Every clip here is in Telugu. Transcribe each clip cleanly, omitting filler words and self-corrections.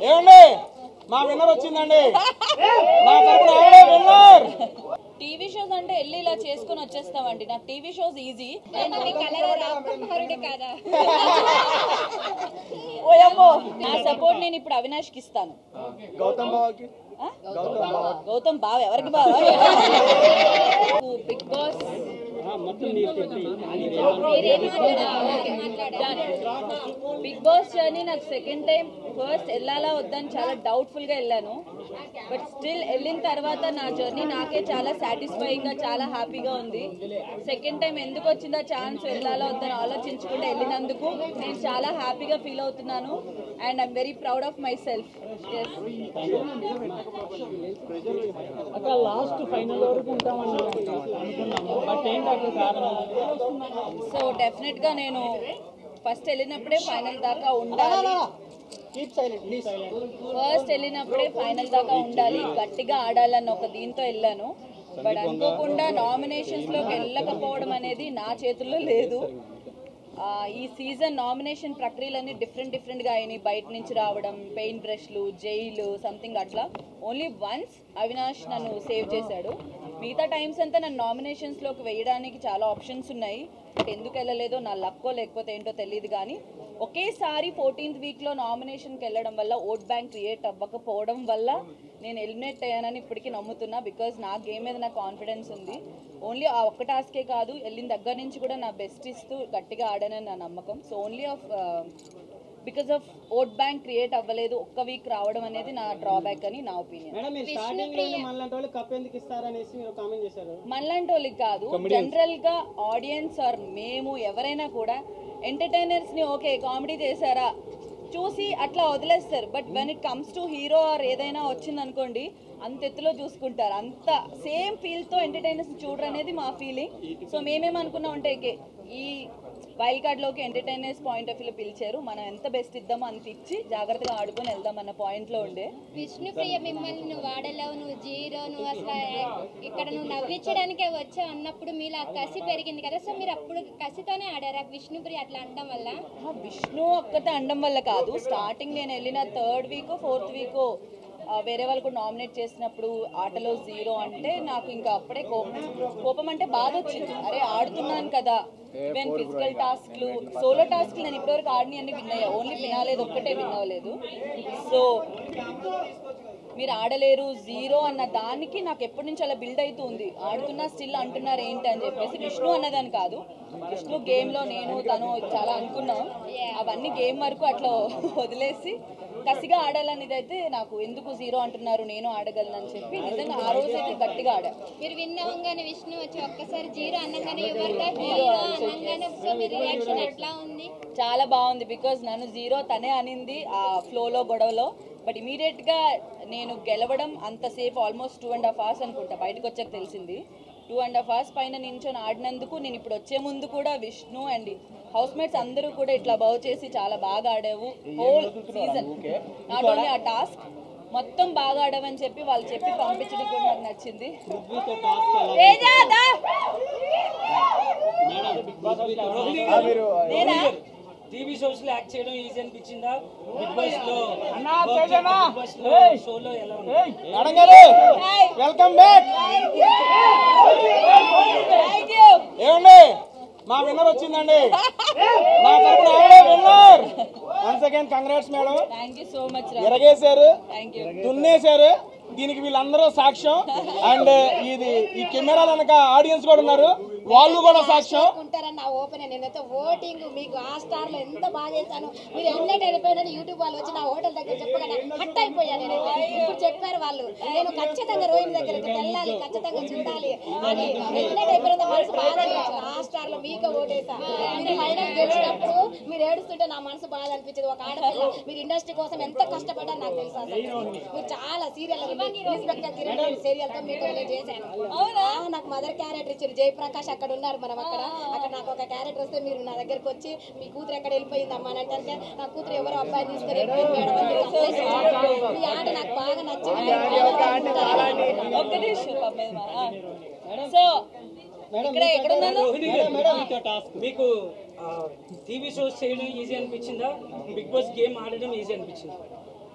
ఏమండి మా విన్నర్ వచ్చిందండి. నా తరపున ఆవిడే విన్నర్. టీవీ షోస్ అంటే వెళ్ళి ఇలా చేసుకుని వచ్చేస్తామండి. నాకు టీవీ షోస్ ఈజీ. నా సపోర్ట్ నేను ఇప్పుడు అవినాష్కి ఇస్తాను. గౌతమ్ బావ ఎవరికి బావ? Bigg Boss Bigg Boss journey నాకు సెకండ్ టైం. ఫస్ట్ వెళ్ళాలా వద్దని చాలా డౌట్ఫుల్ గా వెళ్ళాను. బట్ స్టిల్ వెళ్ళిన తర్వాత నా జర్నీ నాకే చాలా సాటిస్ఫైయింగ్ గా చాలా హ్యాపీగా ఉంది. సెకండ్ టైం ఎందుకు వచ్చిందా ఛాన్స్ వెళ్ళాలా వద్దని ఆలోచించుకుంటే వెళ్ళినందుకు నేను చాలా హ్యాపీగా ఫీల్ అవుతున్నాను. And I'm very proud of my self. So definite గా నేను ఫస్ట్ వెళ్ళినప్పుడే ఫైనల్ దాకా ఉండాలి. ఫస్ట్ వెళ్ళినప్పుడే ఫైనల్ దాకా ఉండాలి, గట్టిగా ఆడాలన్న ఒక దీంతో వెళ్ళాను. బట్ అనుకోకుండా నామినేషన్స్ లోకి వెళ్ళకపోవడం అనేది నా చేతుల్లో లేదు. ఈ సీజన్ నామినేషన్ ప్రక్రియలన్నీ డిఫరెంట్ గా అయినాయి. బయట నుంచి రావడం, పెయింట్ బ్రష్లు, జైలు సంథింగ్ అట్లా. ఓన్లీ వన్స్ అవినాష్ నన్ను సేవ్ చేశాడు. మిగతా టైమ్స్ అంతా నన్ను నామినేషన్స్లోకి వేయడానికి చాలా ఆప్షన్స్ ఉన్నాయి. బట్ ఎందుకు వెళ్ళలేదో నా లక్కో లేకపోతే ఏంటో తెలియదు. కానీ ఒకేసారి 14th వీక్లో నామినేషన్కి వెళ్ళడం వల్ల ఓట్ బ్యాంక్ క్రియేట్ అవ్వకపోవడం వల్ల నేను ఎలిమినేట్ అయ్యానని ఇప్పటికీ నమ్ముతున్నా. బికాజ్ నా గేమ్ మీద నాకు కాన్ఫిడెన్స్ ఉంది. ఓన్లీ ఆ ఒక్క టాస్కే కాదు, వెళ్ళిన దగ్గర నుంచి కూడా నా బెస్ట్ ఇస్తూ గట్టిగా ఆడానని నా నమ్మకం. So only because of vote bank create అవ్వలేదు, ఒక్క వీక్ రావడం అనేది నా డ్రాబ్యాక్ అని నా ఒపీనియన్. మనలాంటి వాళ్ళకి కాదు, జనరల్ గా ఆడియన్స్ ఆర్ మేము ఎవరైనా కూడా ఎంటర్టైనర్స్ ని ఓకే కామెడీ చేశారా చూసి అట్లా వదిలేస్తారు. But when it comes to hero or ఏదైనా వచ్చింది అనుకోండి, అంత ఎత్తులో చూసుకుంటారు. అంత సేమ్ ఫీల్తో ఎంటర్టైనర్స్ చూడరు అనేది మా ఫీలింగ్. సో మేమేమనుకున్నాం అంటే ఈ వైల్డ్ కార్డ్లోకి ఎంటర్టైనర్స్ పాయింట్ ఆఫ్ వ్యూలో పిలిచారు, మనం ఎంత బెస్ట్ ఇద్దామో అంత ఇచ్చి జాగ్రత్తగా ఆడుకొని వెళ్దాం అన్న పాయింట్లో ఉండే. విష్ణుప్రియ మిమ్మల్ని నువ్వు వాడలేవు, నువ్వు జీరో, నువ్వు అసలు ఇక్కడ నువ్వు నవ్వించడానికే వచ్చావు అన్నప్పుడు మీలో కసి పెరిగింది కదా. సో మీరు అప్పుడు కసితోనే ఆడారా విష్ణుప్రియ అట్లా అనడం వల్ల? విష్ణు ఒక్కతే అనడం వల్ల కాదు. స్టార్టింగ్ నేను వెళ్ళిన 3rd వీక్ 4th వీక్ వేరే వాళ్ళు కూడా నామినేట్ చేసినప్పుడు ఆటలో జీరో అంటే నాకు ఇంకా అప్పుడే కోపం అంటే బాధ వచ్చింది. అరే ఆడుతున్నాను కదా, ఈవెన్ ఫిజికల్ టాస్క్లు, సోలో టాస్క్లు నేను ఇప్పటివరకు ఆడిని అన్ని విన్ అయ్యా. ఓన్లీ వినాలేదు, ఒక్కటే విన్ అవ్వలేదు. సో మీరు ఆడలేరు జీరో అన్న దానికి నాకు ఎప్పటి నుంచి అలా బిల్డ్ అవుతుంది. ఆడుతున్నా స్టిల్ అంటున్నారు ఏంటి అని చెప్పేసి. విష్ణు అన్నదాని కాదు, విష్ణు గేమ్లో నేను తను చాలా అనుకున్నాం. అవన్నీ గేమ్ వరకు అట్లా వదిలేసి కసిగా ఆడాలనేది అయితే నాకు ఎందుకు జీరో అంటున్నారు, నేను ఆడగలనని చెప్పి నిజంగా ఆ రోజు అయితే గట్టిగా ఆడా. మీరు విన్ అవ్వగానే విష్ణు వచ్చి ఒక్కసారి జీరో అనగానే రియాక్షన్ ఎట్లా ఉంది? చాలా బాగుంది. బికాజ్ నన్ను జీరో తనే అనింది ఆ ఫ్లోలో గొడవలో. బట్ ఇమీడియట్గా నేను గెలవడం అంతసేపు ఆల్మోస్ట్ 2.5 hours అనుకుంటా, బయటకు వచ్చాక తెలిసింది. 2.5 hours పైన నించొని ఆడినందుకు నేను ఇప్పుడు వచ్చే ముందు కూడా విష్ణు అండ్ హౌస్ మేట్స్ అందరూ కూడా ఇట్లా బౌ చేసి చాలా బాగా ఆడావు హోల్ సీజన్. నాట్ ఓన్లీ ఆ టాస్క్ మొత్తం బాగా ఆడవని చెప్పి వాళ్ళు చెప్పి పంపించడం కూడా నాకు నచ్చింది. టీవీ షోస్ లో యాక్ట్ చేయడం ఈజీ అనిపించిందా? బిగ్ బాస్ లో షోలో ఎలా ఉంది? Welcome back. ఏమండి మా విన్నర్ వచ్చిందండి. నా తరపున ఆవిడే winner. Once again congrats madam. Thank you so much. ఎరగేశారు, థ్యాంక్ యూ, దున్నేశారు. దీనికి వీళ్ళందరూ సాక్ష్యం. అండ్ ఇది ఈ కెమెరాలు వెనక ఆడియన్స్ కూడా ఉన్నారు, వాళ్ళు కూడా సాక్ష్యం. ఉంటారని నా ఓపెన్. నేనైతే ఓటింగ్ మీకు ఆ స్టార్ లో ఎంత బాగా చేశాను, మీరు ఎలిమినేట్ అయిపోయినని యూట్యూబ్ వాళ్ళు వచ్చి నా హోటల్ దగ్గర చెప్పగానే హట్ అయిపోయాను. నేనైతే ఇప్పుడు చెప్పారు వాళ్ళు, నేను ఖచ్చితంగా రోహిణి దగ్గరికి వెళ్ళాలి, ఖచ్చితంగా చూడాలి అని. ఎలిమినేట్ అయిపోయిన మనసు బాధ అనిపించింది. ఆ స్టార్ లో మీకు ఓటేసా. మీరు ఫైనల్ గెలిచినప్పుడు మీరు ఏడుస్తుంటే నా మనసు బాధ అనిపించింది. ఒక ఆడపిల్ల మీరు ఇండస్ట్రీ కోసం ఎంత కష్టపడ్డా నాకు తెలుసు. అసలు మీరు చాలా సీరియల్ సీరియల్ తో మీతో నేను చేశాను. నాకు మదర్ క్యారెక్టర్ ఇచ్చారు జయప్రకాష్, అక్కడ ఉన్నారు మనం. అక్కడ నాకు ఒక క్యారెక్టర్ వస్తే మీరు నా దగ్గరకు వచ్చి మీ కూతురు ఎక్కడ వెళ్ళిపోయింది అమ్మా అని అంటే నా కూతురు ఎవరో అబ్బాయి తీసుకొని వెళ్ళిపోయింది మేడం. మీ ఆట నాకు బాగా నచ్చింది. సో ఇక్కడ ఎక్కడున్నాను మీకు టీవీ షోస్ చేయడం ఈజీ అనిపించిందా, బిగ్ బాస్ గేమ్ ఆడడం ఈజీ అనిపించిందా?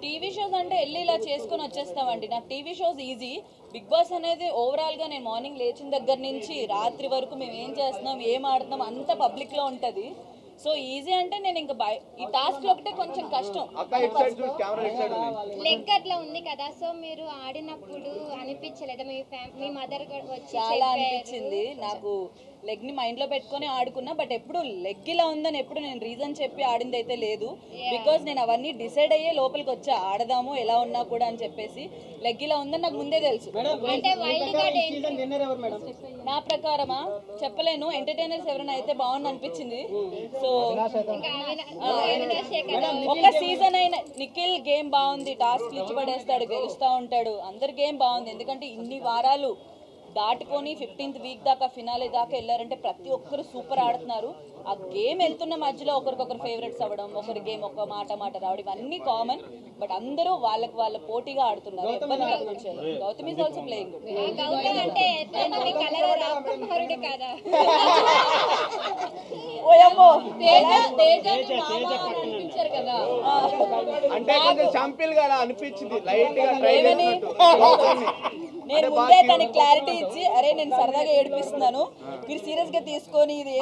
టీవీ షోస్ అంటే వెళ్ళి ఇలా చేసుకొని వచ్చేస్తామండి. నాకు TV shows easy. Bigg Boss అనేది ఓవరాల్గా నేను మార్నింగ్ లేచిన దగ్గర నుంచి రాత్రి వరకు మేము ఏం చేస్తున్నాం, ఏం ఆడుతున్నాం అంత పబ్లిక్లో ఉంటుంది. సో ఈజీ అంటే నేను ఇంకా ఈ టాస్క్ ఒకటే కొంచెం కష్టం. లెగ్ అట్లా ఉంది కదా, సో మీరు ఆడినప్పుడు అనిపించలేదా మీ మదర్ వచ్చి చాలా అనిపించింది. నాకు లెగ్ ని మైండ్ లో పెట్టుకొని ఆడుకున్నా, బట్ ఎప్పుడు లెగ్ ఇలా ఉందని ఎప్పుడు నేను రీజన్ చెప్పి ఆడింది అయితే లేదు. బికాస్ నేను అవన్నీ డిసైడ్ అయ్యే లోపలికి వచ్చా, ఆడదాము ఎలా ఉన్నా కూడా అని చెప్పేసి. లెగ్ ఇలా ఉందని నాకు ముందే తెలుసు. నా ప్రకారమా చెప్పలేను, ఎంటర్టైనర్స్ ఎవరైనా అయితే బాగుంది అనిపించింది. సో ఒక సీజన్ అయిన నిఖిల్ గేమ్ బాగుంది, టాస్క్ ఇచ్చి పడేస్తాడు, గెలుస్తూ ఉంటాడు, అందరి గేమ్ బాగుంది. ఎందుకంటే ఇన్ని వారాలు దాటుకొని 15th వీక్ దాకా ఫినాలే దాకా వెళ్ళారంటే ప్రతి ఒక్కరు సూపర్ ఆడుతున్నారు. ఆ గేమ్ వెళ్తున్న మధ్యలో ఒకరికొకరు ఫేవరెట్స్ అవ్వడం, ఒకరి గేమ్ ఒక మాట రావడం ఇవన్నీ కామన్. బట్ అందరూ వాళ్ళ పోటీగా ఆడుతున్నారు. ఎవరిని గెలిపించారు. Gautam is also playing good. ఓయమ్మో అనిపించారు కదా అంటే కొంచెం చంపిల్ గా అనిపించింది లైట్ గా ట్రై నేను ముందే దానికి క్లారిటీ ఇచ్చి, అరే నేను సరదాగా ఏడిపిస్తున్నాను, మీరు సీరియస్ గా తీసుకొని ఇది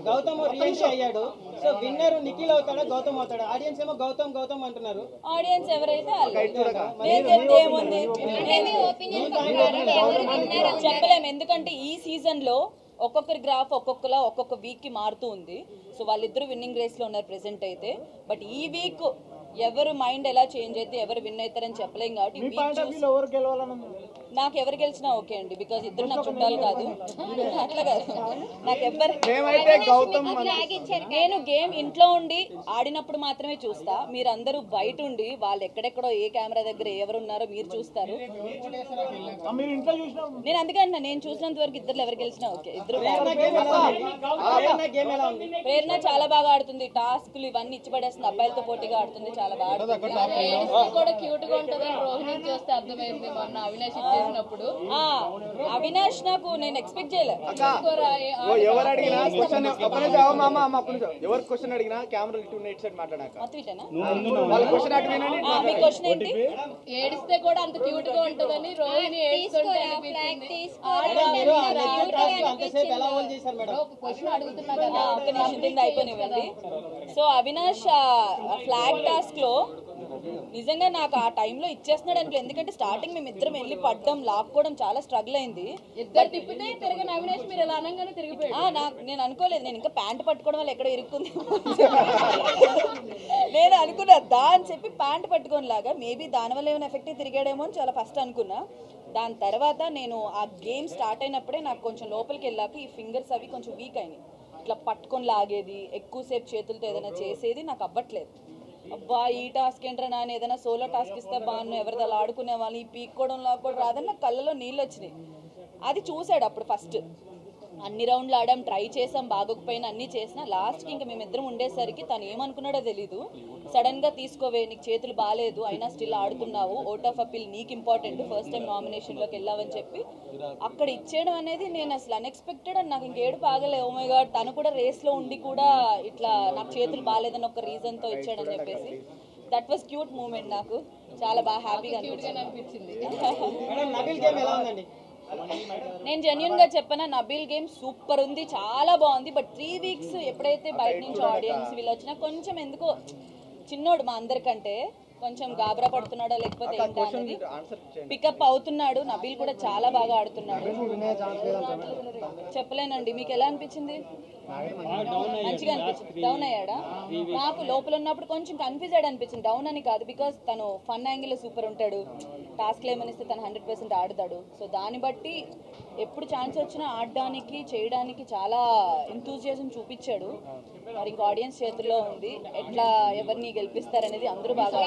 గౌతమ్ రియాక్ట్ అయ్యాడు. సో విన్నర్ నిఖిల్ అవుతాడా గౌతమ్ అవుతాడా? ఆడియన్స్ ఏమో గౌతమ్ గౌతమ్ అంటున్నారు. ఆడియన్స్ ఎవరైతే నేను చెప్తే ఏముంది చెప్పలేము. ఎందుకంటే ఈ సీజన్ లో ఒక్కొక్కరి గ్రాఫ్ ఒక్కొక్కలా ఒక్కొక్క వీక్ కి మారుతూ ఉంది. సో వాళ్ళిద్దరు విన్నింగ్ రేస్ లో ఉన్నారు ప్రెసెంట్ అయితే. బట్ ఈ వీక్ ఎవరు మైండ్ ఎలా చేంజ్ అయితే ఎవరు విన్ అవుతారని చెప్పలేం. కాబట్టి నాకు ఎవరు గెలిచినా ఓకే అండి, బికాజ్ ఇద్దరు నాకు చుట్టాలు కాదు. అట్లా కాదు, నాకు ఎవరు నేను గేమ్ ఇంట్లో ఉండి ఆడినప్పుడు మాత్రమే చూస్తా. మీరందరూ బయట ఉండి వాళ్ళు ఎక్కడెక్కడో ఏ కెమెరా దగ్గర ఎవరు ఉన్నారో మీరు చూస్తారు. నేను అందుకే నేను చూసినంత వరకు ఇద్దరు ఎవరు గెలిచినా ఓకే. ఇద్దరు ప్రేరణ చాలా బాగా ఆడుతుంది, టాస్క్లు ఇవన్నీ ఇచ్చి పడేస్తుంది, అబ్బాయిలతో పోటీగా ఆడుతుంది, చాలా బాగా కూడా క్యూట్ గా ఉంటుంది. రోహిణి చూస్తే అర్థమైంది మొన్న అవినాష్ చేసినప్పుడు. అవినాష్ నాకు నేను ఎక్స్పెక్ట్ చేయలేదు. ఎవరు అడిగినా ఎవరు క్వశ్చన్ అడిగినా కెమెరా ఇటు సైడ్ మాట్లాడాక మీ క్వశ్చన్ ఏంటి? ఏడిస్తే కూడా అంత క్యూట్ గా ఉంటుందని రోహిణి అడుగుతున్నా కదా, ఒక నిమిషం అయిపోయినవ్వండి. సో అవినాష్ ఫ్లాగ్ టాస్క్ లో నిజంగా నాకు ఆ టైంలో ఇచ్చేస్తున్నాడు అనుకో. ఎందుకంటే స్టార్టింగ్ మేము ఇద్దరం వెళ్ళి పడ్డం లాక్కోవడం చాలా స్ట్రగుల్ అయింది. ఇద్దరు తిప్పితే తిరగని అవినాష్ మీరు ఇలా అనగానే తిరిగిపోయాడు. నేను అనుకోలేదు, నేను ఇంకా ప్యాంట్ పట్టుకోవడం వల్ల ఎక్కడో ఇరుక్కుంది నేను అనుకున్నా దా అని చెప్పి ప్యాంట్ పట్టుకొని లాగా మేబీ దానివల్ల ఏమైనా ఎఫెక్ట్ తిరిగాడేమో అని చాలా ఫస్ట్ అనుకున్నా. దాని తర్వాత నేను ఆ గేమ్ స్టార్ట్ అయినప్పుడే నాకు కొంచెం లోపలికి వెళ్ళాక ఈ ఫింగర్స్ అవి కొంచెం వీక్ అయినాయి. ఇట్లా పట్టుకొని లాగేది, ఎక్కువసేపు చేతులతో ఏదైనా చేసేది నాకు అవ్వట్లేదు. అబ్బా ఈ టాస్క్ ఏంట్రా నాన్న, ఏదైనా సోలో టాస్క్ ఇస్తే బాగున్నాను, ఎవరితో అలా ఆడుకునే వాళ్ళు, ఈ పీక్కోవడం లాక్కోవడం రాదని నాకు కళ్ళలో నీళ్ళు వచ్చినాయి. అది చూశాడు అప్పుడు ఫస్ట్. అన్ని రౌండ్లు ఆడాం, ట్రై చేసాం, బాగోకపోయినా అన్నీ చేసినా లాస్ట్కి ఇంకా మేమిద్దరం ఉండేసరికి తను ఏమనుకున్నాడో తెలీదు. సడన్గా తీసుకోవే నీకు చేతులు బాగాలేదు అయినా స్టిల్ ఆడుతున్నావు, ఓట్ ఆఫ్ అపీల్ నీకు ఇంపార్టెంట్, ఫస్ట్ టైం నామినేషన్లోకి వెళ్ళావని చెప్పి అక్కడ ఇచ్చేయడం అనేది నేను అసలు అన్ఎక్స్పెక్టెడ్. అని నాకు ఇంకేడు బాగలే. ఓ మై గాడ్, తను కూడా రేస్లో ఉండి కూడా ఇట్లా నాకు చేతులు బాగాలేదని ఒక రీజన్తో ఇచ్చాడని చెప్పేసి దట్ వాస్ క్యూట్ మూమెంట్. నాకు చాలా బాగా హ్యాపీగా అనిపించింది. నేను జెన్యున్ గా చెప్పనా, నబీల్ గేమ్ సూపర్ ఉంది, చాలా బాగుంది. బట్ 3 వీక్స్ ఎప్పుడైతే బయట నుంచి ఆడియన్స్ వీళ్ళు వచ్చినా కొంచెం ఎందుకో చిన్నోడు మా అందరికంటే కొంచెం గాబరా పడుతున్నాడో లేకపోతే ఏంటో అనేది పికప్ అవుతున్నాడు. నబీల్ కూడా చాలా బాగా ఆడుతున్నాడు. చెప్పలేనండి. మీకు ఎలా అనిపించింది? మంచిగా అనిపించింది. డౌన్ అయ్యాడా? నాకు లోపల ఉన్నప్పుడు కొంచెం కన్ఫ్యూజ్ అయ్యాడు అనిపించింది. డౌన్ అని కాదు, బికాస్ తను ఫన్ యాంగిల్ సూపర్ ఉంటాడు, టాస్క్లు ఏమనిస్తే తను 100% ఆడతాడు. సో దాన్ని బట్టి ఎప్పుడు ఛాన్స్ వచ్చినా ఆడడానికి చేయడానికి చాలా ఎంతూజియాజం చూపించాడు. మరి ఇంకా ఆడియన్స్ చేతుల్లో ఉంది, ఎట్లా ఎవరిని గెలిపిస్తారనేది అందరూ బాగా.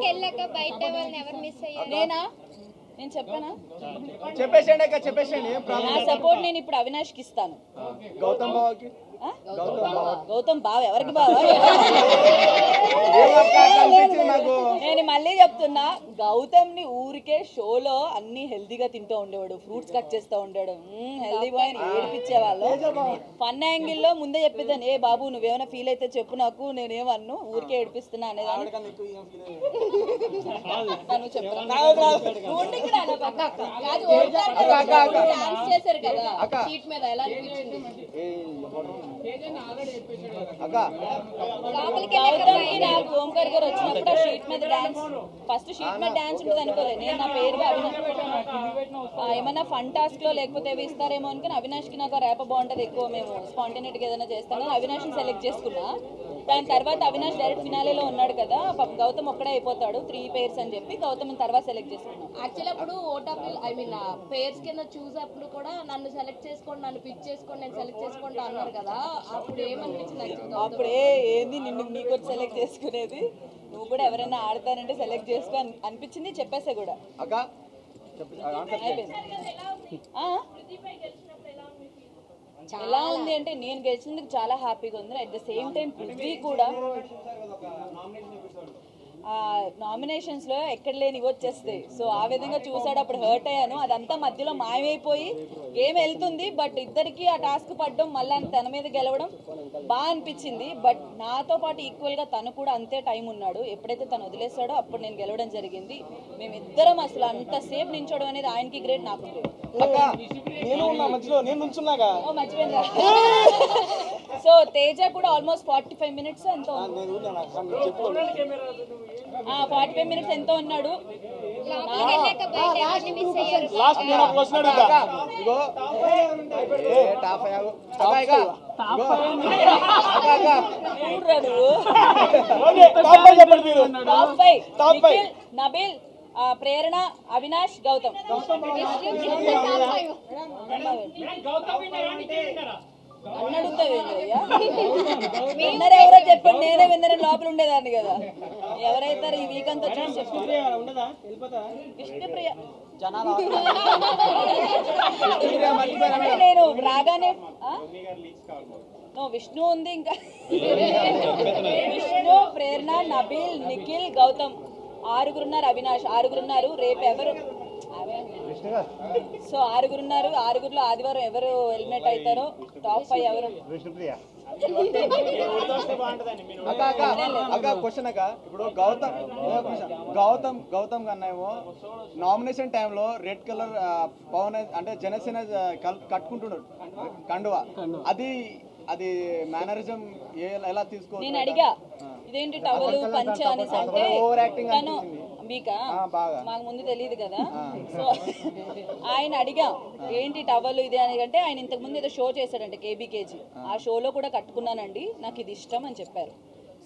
వెళ్ళాక బయట వాళ్ళని ఎవరు మిస్ అయ్యారు? నేను చెప్పానా చెప్పేసేయండి అక్క, చెప్పేసేయండి. ఏం ప్రాబ్లం? నా సపోర్ట్ నేను ఇప్పుడు అవినాష్కి ఇస్తాను. గౌతమ్ బావకి ఆ? గౌతమ్ బావ ఎవరికి బావ? నేను మళ్ళీ చెప్తున్నా, గౌతమ్ ని ఊరికే షోలో అన్ని హెల్దీగా తింటూ ఉండేవాడు, ఫ్రూట్స్ కట్ చేస్తూ ఉండేవాడు, హెల్దీ బాయ్ అని ఏడిపించేవాళ్ళు. ఫన్ యాంగిల్ లో ముందే చెప్పేదాన్ని, ఏ బాబు నువ్వేమైనా ఫీల్ అయితే చెప్పు నాకు, నేనేమన్ను ఊరికే ఏడిపిస్తున్నా అనేదాన్ని. చేశారు కదా సీట్ మీద, ఎలా అనిపించింది? నాకు ఓంకార్ గారు వచ్చినప్పుడు షీట్ మీద డాన్స్, ఫస్ట్ షీట్ మీద డాన్స్ ఉంటుంది అనుకోలేదు నేను. నా పేరుగా ఏమన్నా ఫన్ టాస్క్ లో లేకపోతే అవి ఇస్తారేమో అనుకుని అవినాష్ కి నాకు రేప బాగుంటది ఎక్కువ, మేము స్పాంటేనిటీగా ఏదైనా చేస్తాను, అవినాష్ ని సెలెక్ట్ చేసుకున్నా. దాని తర్వాత అవినాష్ డైరెక్ట్ ఫినాలేలో ఉన్నాడు కదా, గౌతమ్ ఒక్కడే అయిపోతాడు 3 పేర్స్ అని చెప్పి గౌతమ్ తర్వాత సెలెక్ట్ చేసుకున్నాం. యాక్చువల్లీ అప్పుడు ఓటాపిల్ ఐ మీన్ పేర్స్ కింద చూసేప్పుడు కూడా నన్ను సెలెక్ట్ చేసుకోండి, నన్ను పిక్ చేసుకోండి, నేను సెలెక్ట్ చేసుకోండి అన్నారు కదా, అప్పుడు ఏమనిపించింది? అప్పుడే ఏంది నిన్ను నీకు వచ్చి సెలెక్ట్ చేసుకునేది, నువ్వు కూడా ఎవరైనా ఆడతానంటే సెలెక్ట్ చేసుకో అనిపించింది, చెప్పేసా కూడా. ఎలా ఉంది అంటే నేను గెలిచినందుకు చాలా హ్యాపీగా ఉంది. At the same time Prithvi కూడా నామినేషన్స్ లో ఎక్కడ లేని వచ్చేస్తాయి, సో ఆ విధంగా చూసాడు, అప్పుడు హర్ట్ అయ్యాను. అదంతా మధ్యలో మాయమైపోయి గేమ్ వెళ్తుంది, బట్ ఇద్దరికి ఆ టాస్క్ పడడం మళ్ళీ తన మీద గెలవడం బాగా అనిపించింది. బట్ నాతో పాటు ఈక్వల్ గా తను కూడా అంతే టైం ఉన్నాడు, ఎప్పుడైతే తను వదిలేసాడో అప్పుడు నేను గెలవడం జరిగింది. మేమిద్దరం అసలు అంతసేపు నించోవడం అనేది ఆయనకి గ్రేట్, నాకు గ్రేట్. మర్చిపోయిందా? సో తేజ కూడా ఆల్మోస్ట్ 45 మినిట్స్ ఎంతో 45 మినిట్స్ ఎంతో ఉన్నాడు. నబీల్, ప్రేరణ, అవినాష్, గౌతమ్. విన్నర్ ఎవరో చెప్పండి, నేనే విన్నర్ లోపల ఉండేదాన్ని కదా. ఎవరైతారు ఈ వీక్ అంతా చూసి విష్ణుప్రియ నేను రాగానే విష్ణు ఉంది, ఇంకా విష్ణు, ప్రేరణ, నబీల్, నిఖిల్, గౌతమ్ 6 ఉన్నారు. అవినాష్ 6 ఉన్నారు. రేపు ఎవరు? సో 6 ఉన్నారు. 6లో ఆదివారం ఎవరు ఎలిమినేట్ అవుతారో, టాప్ 5 ఎవరు? క్వశ్చన్ అక్క, ఇప్పుడు గౌతమ్ కన్నా ఏమో నామినేషన్ టైంలో రెడ్ కలర్ పవన్ అంటే జనసేన కట్టుకుంటున్నాడు కండువా, అది మేనరిజం ఎలా తీసుకోవచ్చు? నేను అడిగా ఇదేంటి టవలు పంచ అనేసి అంటే తను మీకా మాకు ముందు తెలియదు కదా, సో ఆయన అడిగా ఏంటి టవలు ఇది అని అంటే ఆయన ఇంతకు ముందు ఏదో షో చేశాడంటే కేబీకేజీ, ఆ షోలో కూడా కట్టుకున్నానండి, నాకు ఇది ఇష్టం అని చెప్పారు.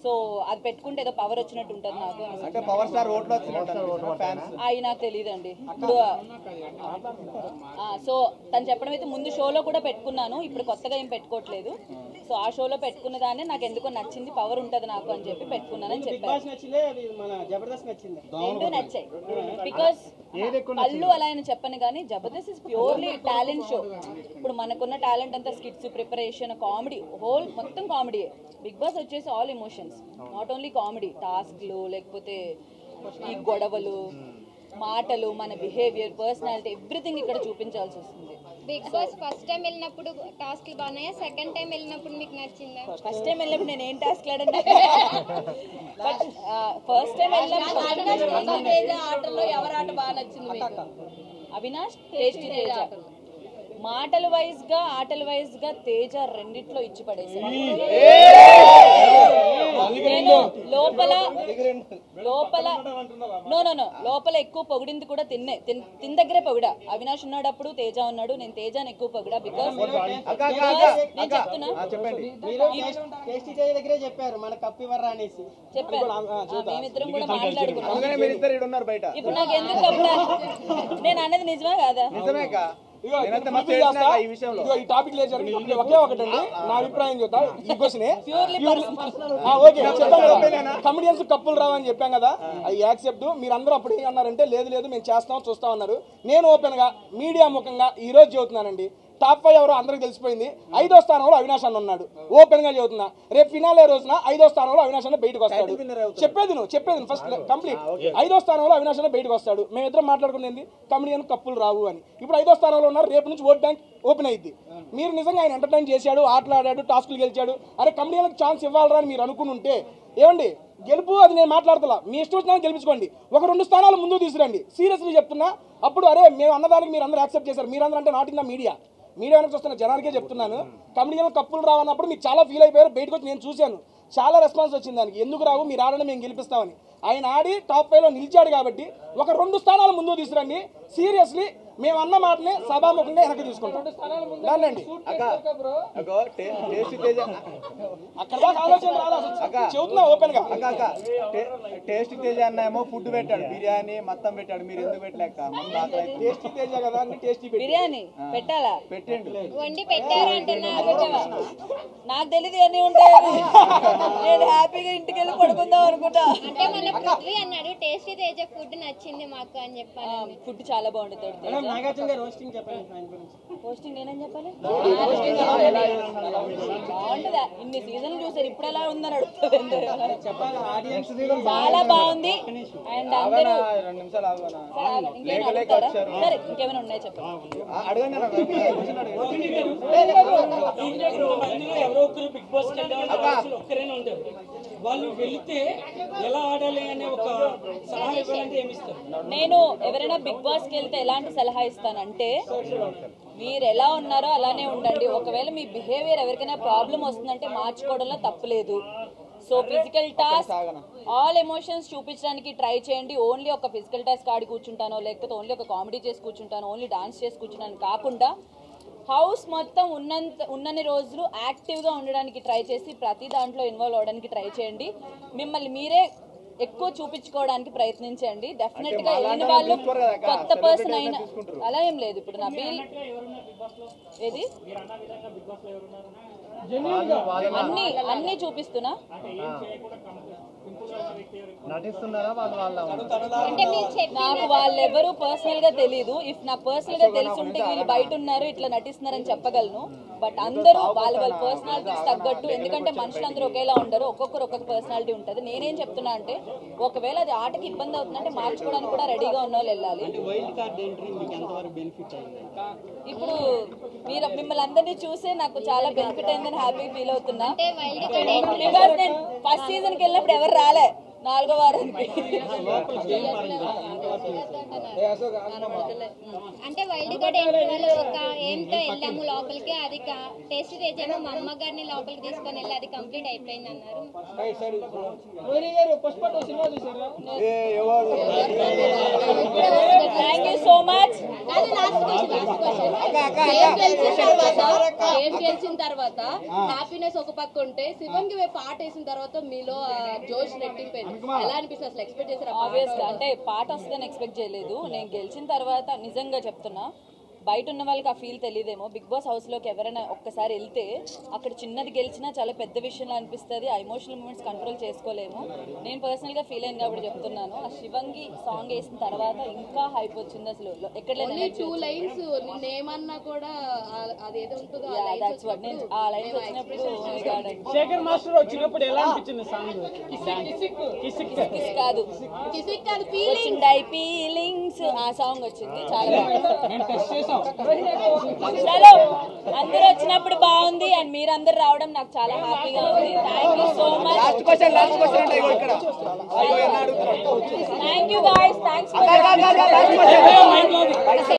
సో అది పెట్టుకుంటే ఏదో పవర్ వచ్చినట్టు ఉంటుంది నాకు. అవి నాకు తెలియదండి ఇప్పుడు. సో తను చెప్పడం అయితే ముందు షోలో కూడా పెట్టుకున్నాను, ఇప్పుడు కొత్తగా ఏం పెట్టుకోవట్లేదు. సో ఆ షోలో పెట్టుకున్న దాన్ని నాకు ఎందుకో నచ్చింది, పవర్ ఉంటుంది నాకు అని చెప్పి పెట్టుకున్నానని చెప్పారు. రెండు నచ్చాయి బికాస్ పళ్ళు అలా ఆయన చెప్పను కానీ Jabardasth is purely talent show. ఇప్పుడు మనకున్న టాలెంట్ అంతా స్కిట్స్, ప్రిపరేషన్, కామెడీ, హోల్ మొత్తం కామెడీయే. బిగ్ బాస్ వచ్చేసి all emotions, not only comedy, టాస్క్లు లేకపోతే ఈ గొడవలు, మాటలు, మన బిహేవియర్, పర్సనాలిటీ, ఎవ్రీథింగ్ ఇక్కడ చూపించాల్సి వస్తుంది. బిగ్ బాస్ ఫస్ట్ టైం వెళ్ళినప్పుడు టాస్క్లు బాగున్నాయా? సెకండ్ టైం వెళ్ళినప్పుడు మీకు నచ్చిందా? ఫస్ట్ టైం వెళ్ళినప్పుడు నేను ఏం టాస్క్ ఆడండి, ఫస్ట్ టైం వెళ్ళినప్పుడు ఆటల్లో ఎవరి ఆట బాగా నచ్చింది? అవినాష్, టేస్టీ తేజ. మాటల వైజ్ గా ఆటల వైజ్ గా తేజ రెండిట్లో ఇచ్చి పడేసాడు. నేను లోపల లోపల ఎక్కువ పొగిడింది కూడా తిన్న దగ్గరే పొగిడా. అవినాష్ ఉన్నాడప్పుడు తేజ ఉన్నాడు, నేను తేజాని ఎక్కువ పొగిడా. బికాస్ నేను చెప్తున్నా చెప్పారు మేమిద్దరం కూడా మాట్లాడుకున్నాం. ఇప్పుడు నాకు ఎందుకు నేను అన్నది నిజమే కాదా? ఈ టాపిక్ లేదు ఒకే ఒకటండి నా అభిప్రాయం చెప్తా ఈ క్వశ్చన్ ఓకే చెప్పాను కమెడియన్స్ కప్పులు రావని చెప్పాం కదా అది యాక్సెప్ట్ మీరందరూ అప్పుడు ఏమన్నారంటే లేదు లేదు మేము చేస్తాం చూస్తాం అన్నారు నేను ఓపెన్ గా మీడియా ముఖంగా ఈ రోజు చెబుతున్నానండి టాప్ 5 ఎవరో అందరికి తెలిసిపోయింది 5వ స్థానంలో అవినాష్ అన్న ఉన్నాడు ఓపెన్ గా చెబుతున్నా రేపు ఫినాలే రోజున 5వ స్థానంలో అవినాష్ అన్న బయటకు వస్తాడు చెప్పేది ఫస్ట్ కంప్లీట్ 5వ స్థానంలో అవినాష్ అన్న బయటకు వస్తాడు మేమిద్దరం మాట్లాడుకునేది కమెడియన్ కప్పులు రావు అని ఇప్పుడు 5వ స్థానంలో ఉన్నారు రేపు నుంచి ఓట్ బ్యాంక్ ఓపెన్ అయింది మీరు నిజంగా ఆయన ఎంటర్టైన్ చేశాడు ఆటలాడాడు టాస్కులు గెలిచాడు అరే కమెడియన్కి ఛాన్స్ ఇవ్వాలరా అని మీరు అనుకుంటే ఏమండి గెలుపు అది నేను మాట్లాడతా మీ ఇష్టం వచ్చినా గెలిపించుకోండి ఒక 2 స్థానాలు ముందుకు తీసుకురండి సీరియస్లీ చెప్తున్నా అప్పుడు అరే మేము అన్నదానికి మీరు అందరూ యాక్సెప్ట్ చేశారు మీరందరూ అంటే నాట్ ఇన్ ద మీడియా వెనక చూస్తున్న జనానికే చెప్తున్నాను కమెడియన్ కప్పులు రావన్నప్పుడు మీకు చాలా ఫీల్ అయిపోయారు బయటకు వచ్చి నేను చూశాను చాలా రెస్పాన్స్ వచ్చింది దానికి ఎందుకు రావు మీరు ఆడని మేము గెలిపిస్తామని ఆయన ఆడి టాప్ 5లో నిలిచాడు కాబట్టి ఒక 2 స్థానాలు ముందుకు తీసుకురండి సీరియస్లీ మేము అన్న మాటని సభాముఖంగా వెనక్కి తీసుకుంటాం దాన్నండి అక్కడ దాకా ఆలోచన రాలేదు చెబుతున్నా ఓపెన్ గా టేస్ట్ తేజ అన్న ఏమో ఫుడ్ పెట్టాడు బిర్యానీ మొత్తం పెట్టాడు మీరు ఎందుకు పెట్టలేక టేస్టీ తేజ కదా అన్ని టేస్టీ బిర్యానీ పెట్టాలా పెట్టండి వండి పెట్టారు అంటున్నారు నాకు తెలియదు అన్నీ ఉంటాయని నేను హ్యాపీగా ఇంటికి వెళ్ళి పడుకుందాం అనుకుంటా అంటే మన పృథ్వీ అన్నాడు టేస్టీ తేజ ఫుడ్ నచ్చింది మాకు అని చెప్పాను ఫుడ్ చాలా బాగుంటుంది పోస్టింగ్ నేనేం చెప్పాలి బాగుంటుందా ఇన్ని సీజన్లు చూసారు ఇప్పుడు ఎలా ఉందని అడుగుతుంది చాలా బాగుంది అండ్ అందరూ ఇంకేమైనా అడుగుతారా సరే ఇంకేమైనా ఉన్నాయి చెప్పండి ఎవరో ఒకరు బిగ్ బాస్ ఒక్కరైనా ఉంటారు వాళ్ళు వెళితే ఎలా ఆడాలి అనే ఒక సలహా ఇవ్వాలంటే ఏమి ఇస్తారు నేను ఎవరైనా బిగ్ బాస్కి వెళ్తే ఎలాంటి సలహా ఇస్తానంటే మీరు ఎలా ఉన్నారో అలానే ఉండండి ఒకవేళ మీ బిహేవియర్ ఎవరికైనా ప్రాబ్లం వస్తుందంటే మార్చుకోవడంలో తప్పులేదు so physical task all emotions చూపించడానికి ట్రై చేయండి ఓన్లీ ఒక ఫిజికల్ టాస్క్ ఆడి కూర్చుంటానో లేకపోతే ఓన్లీ ఒక కామెడీ చేసి కూర్చుంటానో ఓన్లీ డాన్స్ చేసి కూర్చుంటాను కాకుండా హౌస్ మొత్తం ఉన్నన్ని రోజులు యాక్టివ్గా ఉండడానికి ట్రై చేసి ప్రతి దాంట్లో ఇన్వాల్వ్ అవ్వడానికి ట్రై చేయండి మిమ్మల్ని మీరే ఎక్కువ చూపించుకోవడానికి ప్రయత్నించండి డెఫినెట్గా వెళ్ళిన వాళ్ళు కొత్త పర్సన్ అయినా అలా ఏం లేదు ఇప్పుడు నబీల్ ఏది అన్ని చూపిస్తున్నా నాకు వాళ్ళెవరూ పర్సనల్ గా తెలీదు ఇఫ్ నాకు పర్సనల్ గా తెలుసుంటే వీళ్ళు బయట ఉన్నారు ఇట్లా నటిస్తున్నారని చెప్పగలను బట్ అందరూ వాళ్ళ పర్సనాలిటీస్ తగ్గట్టు ఎందుకంటే మనుషులందరూ ఒకేలా ఉండరు ఒక్కొక్కరు ఒక్కొక్క పర్సనాలిటీ ఉంటుంది నేనేం చెప్తున్నా అంటే ఒకవేళ అది ఆటకి ఇబ్బంది అవుతుందంటే మార్చుకోవడానికి కూడా రెడీగా ఉన్న వాళ్ళు వెళ్ళాలి ఇప్పుడు మీరు మిమ్మల్ని అందరినీ చూసే నాకు చాలా బెనిఫిట్ అయిందని హ్యాపీ ఫీల్ అవుతున్నా బికాస్ నేను ఫస్ట్ సీజన్కి వెళ్ళినప్పుడు ఎవరు రాలే 4వ వారానికి అంటే వైల్డ్ కార్డ్ ఎంట్రీ ఒక ఏంతో వెళ్ళాము లోపలికి అది టేస్ట్ చేసాము మా అమ్మ గారిని లోపలికి తీసుకొని వెళ్ళి అది కంప్లీట్ అయిపోయింది అన్నారు థ్యాంక్ యూ సో మచ్ గెలిచిన తర్వాత హ్యాపీనెస్ ఒక పక్క ఉంటే శివంగి పాట వేసిన తర్వాత మీలో జోష్ రెట్టింపోయింది ఎలా అనిపిస్తుంది అసలు ఎక్స్పెక్ట్ చేశారు ఆబ్వియస్ గా అంటే పాట వస్తుందని ఎక్స్పెక్ట్ చేయలేదు నేను గెలిచిన తర్వాత నిజంగా చెప్తున్నా బయట ఉన్న వాళ్ళకి ఆ ఫీల్ తెలియదేమో బిగ్ బాస్ హౌస్లోకి ఎవరైనా ఒక్కసారి వెళ్తే అక్కడ చిన్నది గెలిచినా చాలా పెద్ద విషయంలో అనిపిస్తుంది ఆ ఎమోషనల్ మూమెంట్స్ కంట్రోల్ చేసుకోలేము నేను పర్సనల్గా ఫీల్ అయింది కాబట్టి చెప్తున్నాను ఆ శివంగి సాంగ్ వేసిన తర్వాత ఇంకా హైప్ వచ్చింది అసలు ఎక్కడ లేదు 2 లైన్స్ నేనేమన్నా కూడా అదేదో ఉంటుందో ఆ లైన్స్ వచ్చినప్పుడు శేఖర్ మాస్టర్ వచ్చినప్పుడు ఎలా అనిపించింది సాంగ్ కాదు వచ్చింది ఫీలింగ్స్ ఆ సాంగ్ వచ్చింది చాలా బాగుంది చలో అందరూ వచ్చినప్పుడు బాగుంది అండ్ మీరందరూ రావడం నాకు చాలా హ్యాపీగా ఉంది thank you so much thank you guys thanks